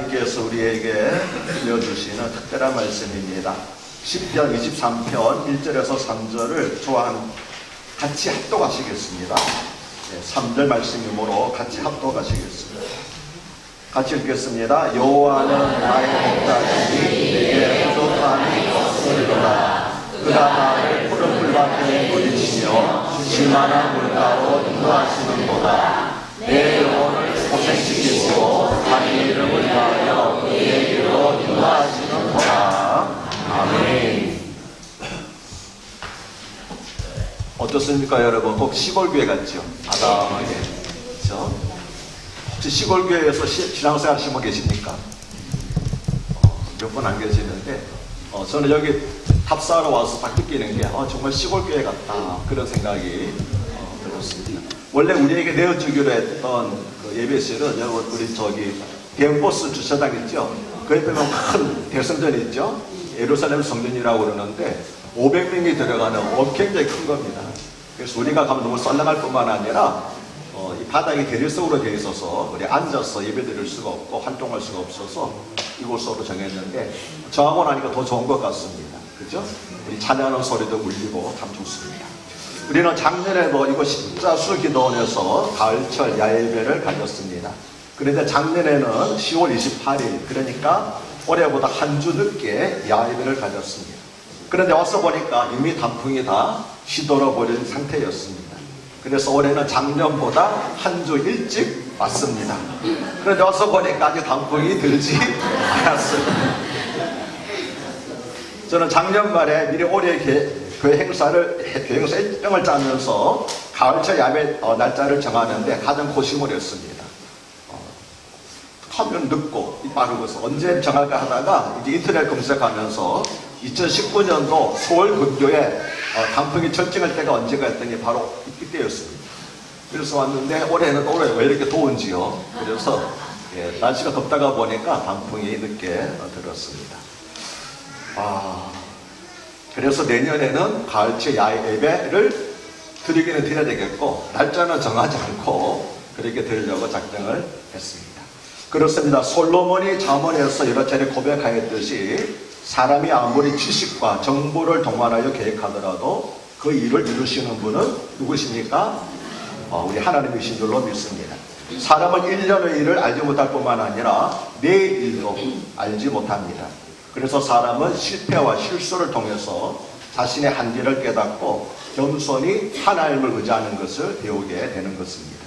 하나님께서 우리에게 들려주시는 특별한 말씀입니다. 시편 23편 1절에서 3절을 저와 같이 합독하시겠습니다. 3절 말씀이므로 같이 합독하시겠습니다. 같이 읽겠습니다. 여호와는 나의 목자시니 내게 부족함이 없으리로다. 그가 나를 푸른 풀밭에 누리시며 시만한 물가로 인도하시는도다. 내 영혼을 고생시키시고 자기 이름을 위하여 그의 길로 인도하시는도다. 아멘. 어떻습니까 여러분? 꼭 시골교회 같죠? 아담하게. 그렇죠? 혹시 시골교회에서 신앙생활 하시는 분 계십니까? 몇 분 안 계시는데 저는 여기 탑사하러 와서 딱 느끼는 게 정말 시골교회 같다 그런 생각이 들었습니다. 원래 우리에게 내어주기로 했던 그 예배실은 우리 저기 대형버스 주차장 있죠? 그 옆에 보면 큰 대성전 있죠? 예루살렘 성전이라고 그러는데 500명이 들어가는 굉장히 큰 겁니다. 그래서 우리가 가면 너무 썰렁할 뿐만 아니라 이 바닥이 대리석으로 되어 있어서 우리 앉아서 예배 드릴 수가 없고 활동할 수가 없어서 이곳으로 정했는데 정하고 나니까 더 좋은 것 같습니다. 그죠? 우리 찬양하는 소리도 울리고 참 좋습니다. 우리는 작년에도 이곳 십자수 기도원에서 가을철 야예배를 가졌습니다. 그런데 작년에는 10월 28일 그러니까 올해보다 한 주 늦게 야예배를 가졌습니다. 그런데 와서 보니까 이미 단풍이 다 시들어 버린 상태였습니다. 그래서 올해는 작년보다 한 주 일찍 왔습니다. 그런데 와서 보니까 아직 단풍이 들지 않았습니다. 저는 작년 말에 미리 올해 그 행사를 일정을 짜면서 가을철 야배 날짜를 정하는데 가장 고심을 했습니다. 하면 늦고 빠르고서 언제 정할까 하다가 이제 인터넷 검색하면서 2019년도 서울 근교에 단풍이 절정할 때가 언제가 했더니 바로 이때였습니다. 그래서 왔는데 올해 왜 이렇게 더운지요. 그래서 날씨가 덥다가 보니까 단풍이 늦게 들었습니다. 그래서 내년에는 가을철 야예배를 드리기는 드려야 되겠고 날짜는 정하지 않고 그렇게 드리려고 작정을 했습니다. 그렇습니다. 솔로몬이 잠언에서 여러 차례 고백하였듯이 사람이 아무리 지식과 정보를 동원하여 계획하더라도 그 일을 이루시는 분은 누구십니까? 우리 하나님이신 줄로 믿습니다. 사람은 1년의 일을 알지 못할 뿐만 아니라 내일도 알지 못합니다. 그래서 사람은 실패와 실수를 통해서 자신의 한계를 깨닫고 겸손히 하나님을 의지하는 것을 배우게 되는 것입니다.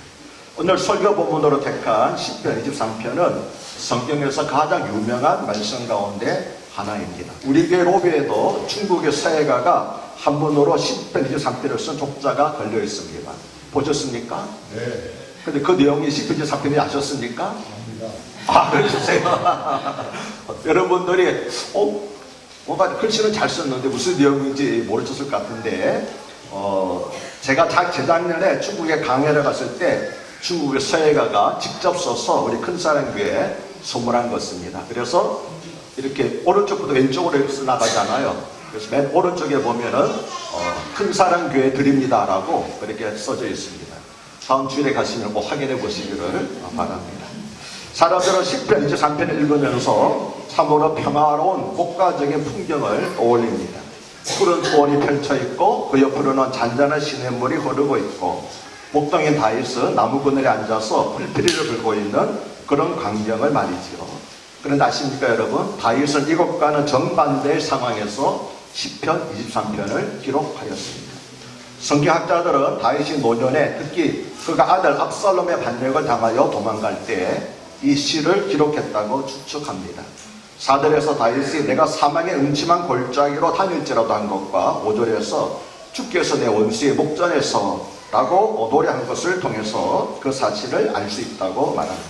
오늘 설교 본문으로 택한 시편 23편은 성경에서 가장 유명한 말씀 가운데 하나입니다. 우리 교회 로비에도 중국의 서예가가 한문으로 시편 23편을 쓴 족자가 걸려 있습니다. 보셨습니까? 네. 근데 그 내용이 시편 23편이 아셨습니까? 그러셨어요. 여러분들이 뭔가 글씨는 잘 썼는데 무슨 내용인지 모르셨을 것 같은데 제가 재작년에 중국에 강연을 갔을 때 중국의 서예가가 직접 써서 우리 큰사랑교회에 선물한 것입니다. 그래서 이렇게 오른쪽부터 왼쪽으로 나가잖아요. 그래서 맨 오른쪽에 보면은 큰사랑교회 드립니다라고 그렇게 써져 있습니다. 다음 주일에 가시면 꼭 확인해 보시기를 바랍니다. 사람들은 시편 23편을 읽으면서 참으로 평화로운 국가적인 풍경을 떠올립니다. 푸른 초원이 펼쳐있고 그 옆으로는 잔잔한 시냇물이 흐르고 있고 목동인 다윗은 나무 그늘에 앉아서 풀피리를 불고 있는 그런 광경을 말이죠. 그런데 아십니까 여러분? 다윗은 이것과는 정반대의 상황에서 시편 23편을 기록하였습니다. 성경학자들은 다윗이 노년에 특히 그가 아들 압살롬의 반역을 당하여 도망갈 때 이 시를 기록했다고 추측합니다. 사절에서 다윗이 내가 사망의 음침한 골짜기로 다닐지라도 한 것과 5절에서 주께서 내 원수의 목전에서 라고 노래한 것을 통해서 그 사실을 알 수 있다고 말합니다.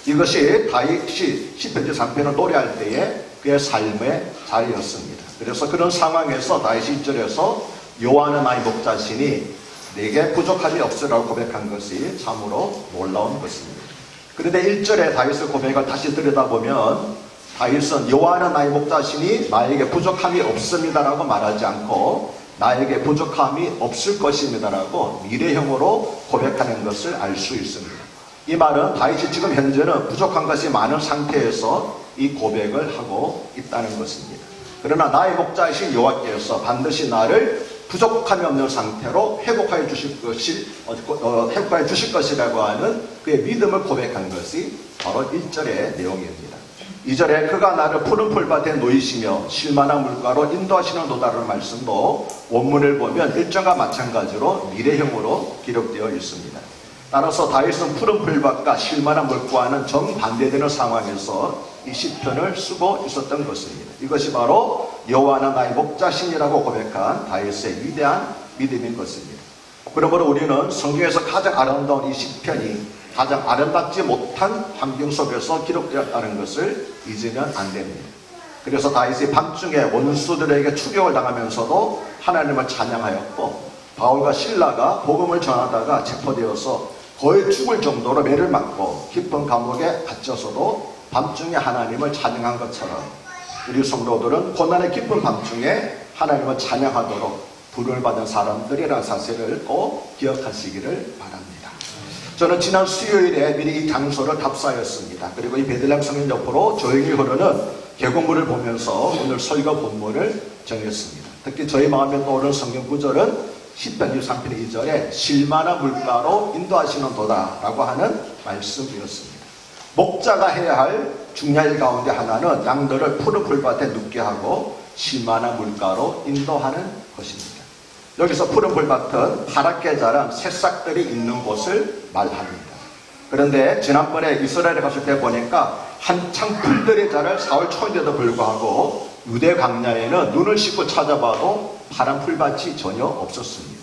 이것이 다윗이 시편 23편을 노래할 때의 그의 삶의 자리였습니다. 그래서 그런 상황에서 다윗이 1절에서 여호와는 나의 목자시니 내게 부족함이 없으라고 고백한 것이 참으로 놀라운 것입니다. 그런데 1절에 다윗의 고백을 다시 들여다보면 다윗은 여호와는 나의 목자시니 나에게 부족함이 없습니다라고 말하지 않고 나에게 부족함이 없을 것입니다라고 미래형으로 고백하는 것을 알 수 있습니다. 이 말은 다윗이 지금 현재는 부족한 것이 많은 상태에서 이 고백을 하고 있다는 것입니다. 그러나 나의 목자이신 여호와께서 반드시 나를 부족함이 없는 상태로 회복하여 주실 것이라고 하는 그의 믿음을 고백한 것이 바로 1절의 내용입니다. 2절에 그가 나를 푸른 풀밭에 놓이시며 쉴만한 물가로 인도하시는 도다라는 말씀도 원문을 보면 1절과 마찬가지로 미래형으로 기록되어 있습니다. 따라서 다윗은 푸른 풀밭과 쉴만한 물가와는 정반대되는 상황에서 이 시편을 쓰고 있었던 것입니다. 이것이 바로 여호와는 나의 목자신이라고 고백한 다윗의 위대한 믿음인 것입니다. 그러므로 우리는 성경에서 가장 아름다운 이 시편이 가장 아름답지 못한 환경 속에서 기록되었다는 것을 잊으면 안 됩니다. 그래서 다윗이 밤중에 원수들에게 추격을 당하면서도 하나님을 찬양하였고, 바울과 실라가 복음을 전하다가 체포되어서 거의 죽을 정도로 매를 맞고 깊은 감옥에 갇혀서도 밤중에 하나님을 찬양한 것처럼 우리 성도들은 고난의 깊은 밤중에 하나님을 찬양하도록 부름을 받은 사람들이라는 사실을 꼭 기억하시기를 바랍니다. 저는 지난 수요일에 미리 이 장소를 답사했습니다. 그리고 이 베들레헴 성전 옆으로 조용히 흐르는 계곡물을 보면서 오늘 설교 본문을 정했습니다. 특히 저희 마음에 떠오르는 성경 구절은 시편 23편 2절에 쉴만한 물가로 인도하시는 도다라고 하는 말씀이었습니다. 목자가 해야 할 중요한 일 가운데 하나는 양들을 푸른 풀밭에 눕게 하고 쉴만한 물가로 인도하는 것입니다. 여기서 푸른 풀밭은 파랗게 자란 새싹들이 있는 곳을 말합니다. 그런데 지난번에 이스라엘에 갔을 때 보니까 한창 풀들이 자랄 4월 초인데도 불구하고 유대 광야에는 눈을 씻고 찾아봐도 파란 풀밭이 전혀 없었습니다.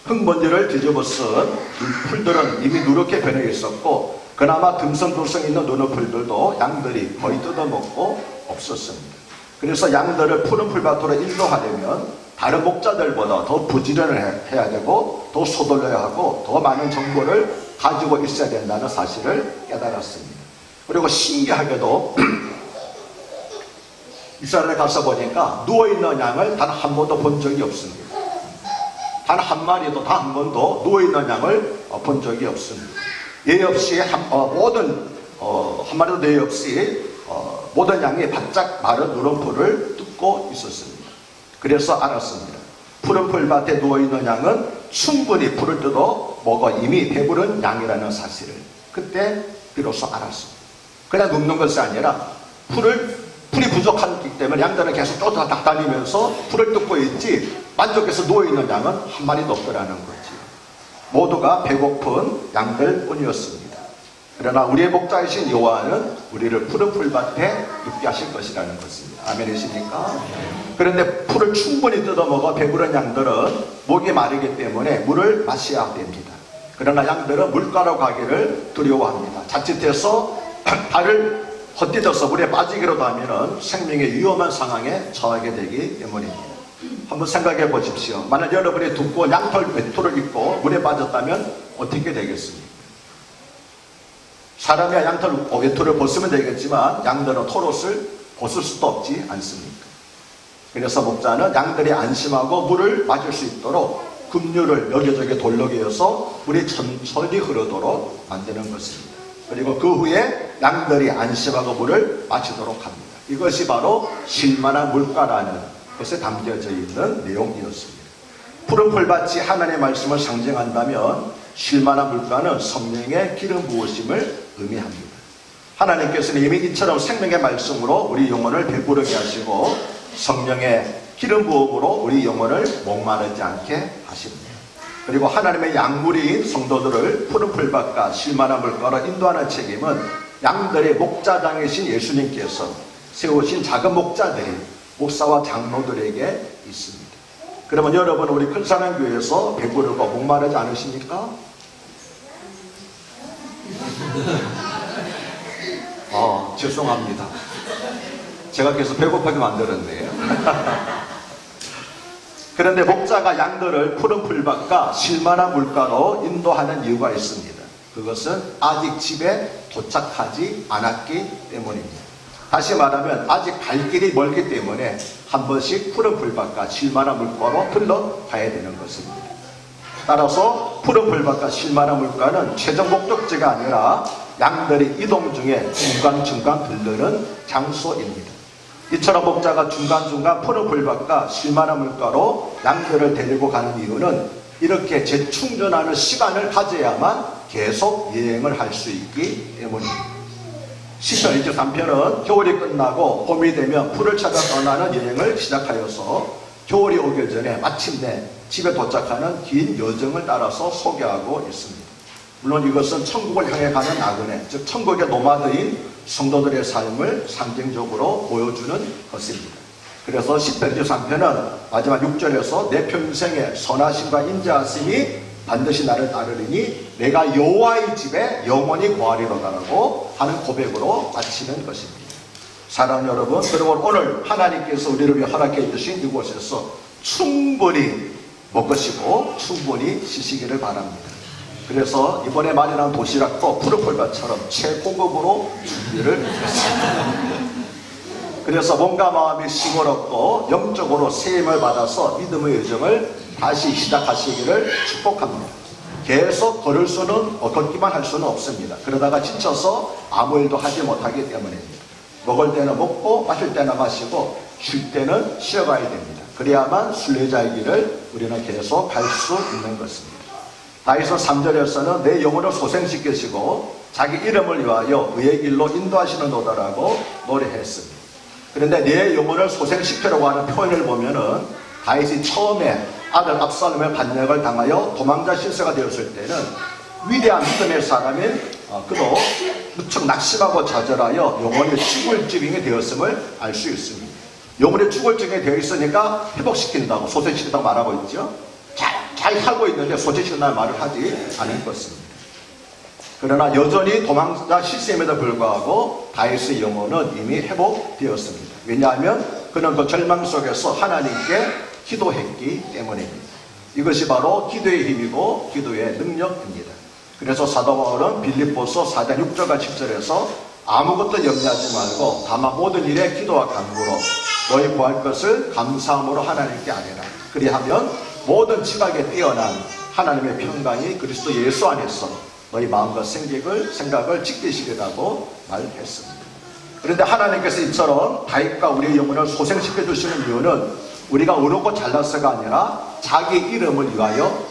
흙먼지를 뒤집어 쓴 이 풀들은 이미 누렇게 변해 있었고, 그나마 듬성듬성 있는 누런 풀들도 양들이 거의 뜯어먹고 없었습니다. 그래서 양들을 푸른 풀밭으로 인도하려면 다른 목자들보다 더 부지런을 해야 되고, 더 서둘러야 하고, 더 많은 정보를 가지고 있어야 된다는 사실을 깨달았습니다. 그리고 신기하게도 이스라엘에 가서 보니까 누워있는 양을 단 한 번도 본 적이 없습니다. 단 한 마리도 단 한 번도 누워있는 양을 본 적이 없습니다. 예 없이 한 마리도 예 없이 모든 양이 바짝 마른 누런 풀을 뜯고 있었습니다. 그래서 알았습니다. 푸른 풀밭에 누워있는 양은 충분히 풀을 뜯어 먹어 이미 배부른 양이라는 사실을 그때 비로소 알았습니다. 그냥 눕는 것이 아니라 풀이 부족하기 때문에 양들은 계속 쫓아다니면서 풀을 뜯고 있지 만족해서 누워있는 양은 한 마리도 없더라는 거지. 모두가 배고픈 양들 뿐이었습니다. 그러나 우리의 목자이신 여호와는 우리를 푸른 풀밭에 눕게 하실 것이라는 것입니다. 아멘이십니까? 그런데 풀을 충분히 뜯어먹어 배부른 양들은 목이 마르기 때문에 물을 마셔야 됩니다. 그러나 양들은 물가로 가기를 두려워합니다. 자칫해서 발을 헛디뎌서 물에 빠지기라도 하면 생명의 위험한 상황에 처하게 되기 때문입니다. 한번 생각해 보십시오. 만약 여러분이 두꺼운 양털 외투를 입고 물에 빠졌다면 어떻게 되겠습니까? 사람이야 양털 외투를 벗으면 되겠지만 양들은 털옷을 벗을 수도 없지 않습니까? 그래서 목자는 양들이 안심하고 물을 마실 수 있도록 급류를 여기저기 돌려개어서 물이 천천히 흐르도록 만드는 것입니다. 그리고 그 후에 양들이 안심하고 물을 마시도록 합니다. 이것이 바로 쉴만한 물가라는 것에 담겨져 있는 내용이었습니다. 푸른 풀밭이 하나님의 말씀을 상징한다면 쉴만한 물가는 성령의 기름 부으심을 의미합니다. 하나님께서는 이미 이처럼 생명의 말씀으로 우리 영혼을 배부르게 하시고 성령의 기름 부음으로 우리 영혼을 목마르지 않게 하십니다. 그리고 하나님의 양무리인 성도들을 푸른 풀밭과 쉴만한 물가로 인도하는 책임은 양들의 목자장이신 예수님께서 세우신 작은 목자들이 목사와 장로들에게 있습니다. 그러면 여러분 우리 큰사랑교회에서 배부르고 목마르지 않으십니까? 죄송합니다. 제가 계속 배고프게 만들었네요. 그런데 목자가 양들을 푸른 풀밭과 쉴만한 물가로 인도하는 이유가 있습니다. 그것은 아직 집에 도착하지 않았기 때문입니다. 다시 말하면 아직 갈 길이 멀기 때문에 한 번씩 푸른 풀밭과 쉴만한 물가로 들러가야 되는 것입니다. 따라서 푸른 풀밭과 실만한 물가는 최종 목적지가 아니라 양들이 이동 중에 중간중간 들르는 장소입니다. 이처럼 목자가 중간중간 푸른 풀밭과 실만한 물가로 양들을 데리고 가는 이유는 이렇게 재충전하는 시간을 가져야만 계속 여행을 할 수 있기 때문입니다. 시편 23편은 겨울이 끝나고 봄이 되면 풀을 찾아 떠나는 여행을 시작하여서 겨울이 오기 전에 마침내 집에 도착하는 긴 여정을 따라서 소개하고 있습니다. 물론 이것은 천국을 향해 가는 나그네, 즉 천국의 노마드인 성도들의 삶을 상징적으로 보여주는 것입니다. 그래서 시편 23편은 마지막 6절에서 내 평생의 선하심과 인자하심이 반드시 나를 따르리니 내가 여호와의 집에 영원히 거하리로다라고 하는 고백으로 마치는 것입니다. 사랑하는 여러분, 그리고 오늘 하나님께서 우리를 위해 허락해 주신 이곳에서 충분히 먹으시고 충분히 쉬시기를 바랍니다. 그래서 이번에 마련한 도시락도 푸른 풀밭처럼 최고급으로 준비를 했습니다. 그래서 몸과 마음이 싱그럽고 영적으로 세임을 받아서 믿음의 여정을 다시 시작하시기를 축복합니다. 계속 걷기만 할 수는 없습니다. 그러다가 지쳐서 아무 일도 하지 못하기 때문입니다. 먹을 때는 먹고 마실 때는 마시고 쉴 때는 쉬어가야 됩니다. 그래야만 순례자의 길을 우리는 계속 갈 수 있는 것입니다. 다윗은 3절에서는 내 영혼을 소생시키시고 자기 이름을 위하여 의의 길로 인도하시는도다라고 노래했습니다. 그런데 내 영혼을 소생시키려고 하는 표현을 보면은 다윗이 처음에 아들 압살롬의 반역을 당하여 도망자 실세가 되었을 때는 위대한 믿음의 사람인 그도 무척 낙심하고 좌절하여 영혼이 죽을 지경이 되었음을 알 수 있습니다. 영혼이 죽을 지경이 되어 있으니까 회복시킨다고 소생시킨다고 말하고 있죠. 잘 살고 있는데 소생시킨다는 말을 하지 않을 것입니다. 그러나 여전히 도망자 실세임에도 불구하고 다윗의 영혼은 이미 회복되었습니다. 왜냐하면 그는 그 절망 속에서 하나님께 기도했기 때문입니다. 이것이 바로 기도의 힘이고 기도의 능력입니다. 그래서 사도 바울은 빌립보서 4장 6절과 7절에서 아무것도 염려하지 말고 다만 모든 일에 기도와 간구로 너희 구할 것을 감사함으로 하나님께 아뢰라. 그리하면 모든 지각에 뛰어난 하나님의 평강이 그리스도 예수 안에서 너희 마음과 생각을 지키시리라고 말했습니다. 그런데 하나님께서 이처럼 다윗과 우리의 영혼을 소생시켜 주시는 이유는 우리가 어렵고 잘나서가 아니라 자기 이름을 위하여입니다.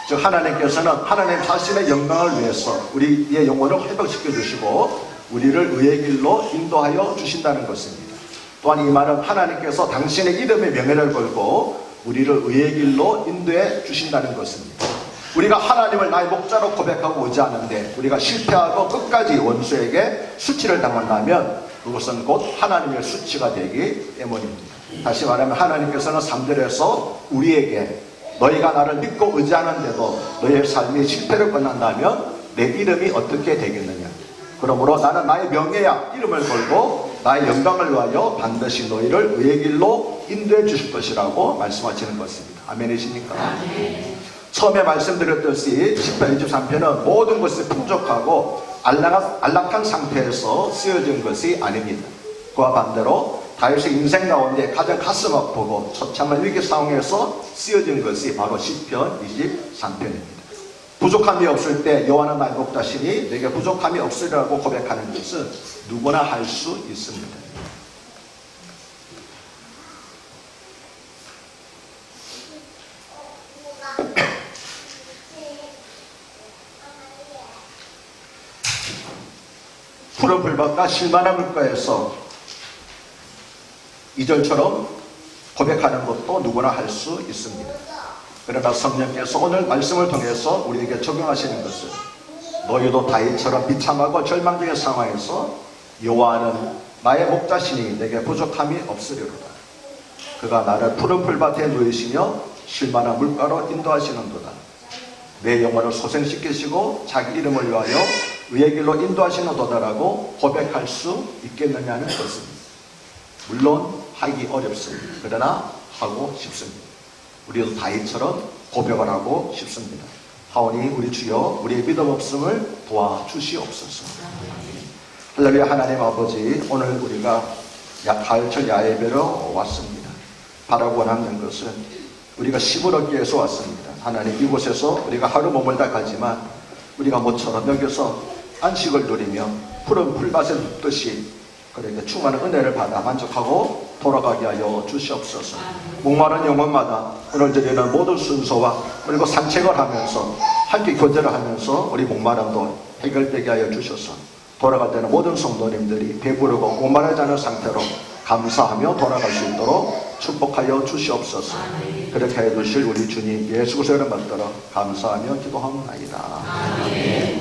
즉 하나님께서는 하나님 자신의 영광을 위해서 우리의 영혼을 회복시켜 주시고 우리를 의의 길로 인도하여 주신다는 것입니다. 또한 이 말은 하나님께서 당신의 이름의 명예를 걸고 우리를 의의 길로 인도해 주신다는 것입니다. 우리가 하나님을 나의 목자로 고백하고 의지하는데 우리가 실패하고 끝까지 원수에게 수치를 당한다면 그것은 곧 하나님의 수치가 되기 때문입니다. 다시 말하면 하나님께서는 3절에서 우리에게 너희가 나를 믿고 의지하는데도 너희의 삶이 실패를 끝난다면 내 이름이 어떻게 되겠느냐. 그러므로 나는 나의 명예야 이름을 걸고 나의 영광을 위하여 반드시 너희를 의의 길로 인도해 주실 것이라고 말씀하시는 것입니다. 아멘이십니까? 아멘. 처음에 말씀드렸듯이 시편 23편은 모든 것이 풍족하고 안락한 상태에서 쓰여진 것이 아닙니다. 그와 반대로 다윗의 인생 가운데 가장 가슴 아프고 처참한 위기 상황에서 쓰여진 것이 바로 시편 23편입니다. 부족함이 없을 때 여호와는 나의 목자시니 내게 부족함이 없으리라고 고백하는 것은 누구나 할 수 있습니다. 푸른 풀밭과 실만한 물가에서 2절처럼 고백하는 것도 누구나 할 수 있습니다. 그러나 성령께서 오늘 말씀을 통해서 우리에게 적용하시는 것은 너희도 다윗처럼 비참하고 절망적인 상황에서 여호와는 나의 목자시니 내게 부족함이 없으리로다. 그가 나를 푸른 풀밭에 누이시며 실만한 물가로 인도하시는도다. 내 영혼을 소생시키시고 자기 이름을 위하여 의의 길로 인도하시는도다라고 고백할 수 있겠느냐는 것입니다. 물론 하기 어렵습니다. 그러나 하고 싶습니다. 우리도 다윗처럼 고백을 하고 싶습니다. 하오니 우리 주여 우리의 믿음 없음을 도와주시옵소서. 할렐루야. 하나님 아버지, 오늘 우리가 가을철 야예배로 왔습니다. 바라고 원하는 것은 우리가 씹을 얻기 위해서 왔습니다. 하나님, 이곳에서 우리가 하루 머물다 가지만 우리가 모처럼 여기서 안식을 누리며 푸른 풀밭에 눕듯이 그렇게 충만한 은혜를 받아 만족하고 돌아가게 하여 주시옵소서. 목마른 영혼마다 오늘 드리는 모든 순서와 그리고 산책을 하면서 함께 교제를 하면서 우리 목마름도 해결되게 하여 주셔서 돌아갈 때는 모든 성도님들이 배부르고 목마르지 않은 상태로 감사하며 돌아갈 수 있도록 축복하여 주시옵소서. 그렇게 해 주실 우리 주님 예수 그리스도를 받들어 감사하며 기도하옵나이다. 아멘.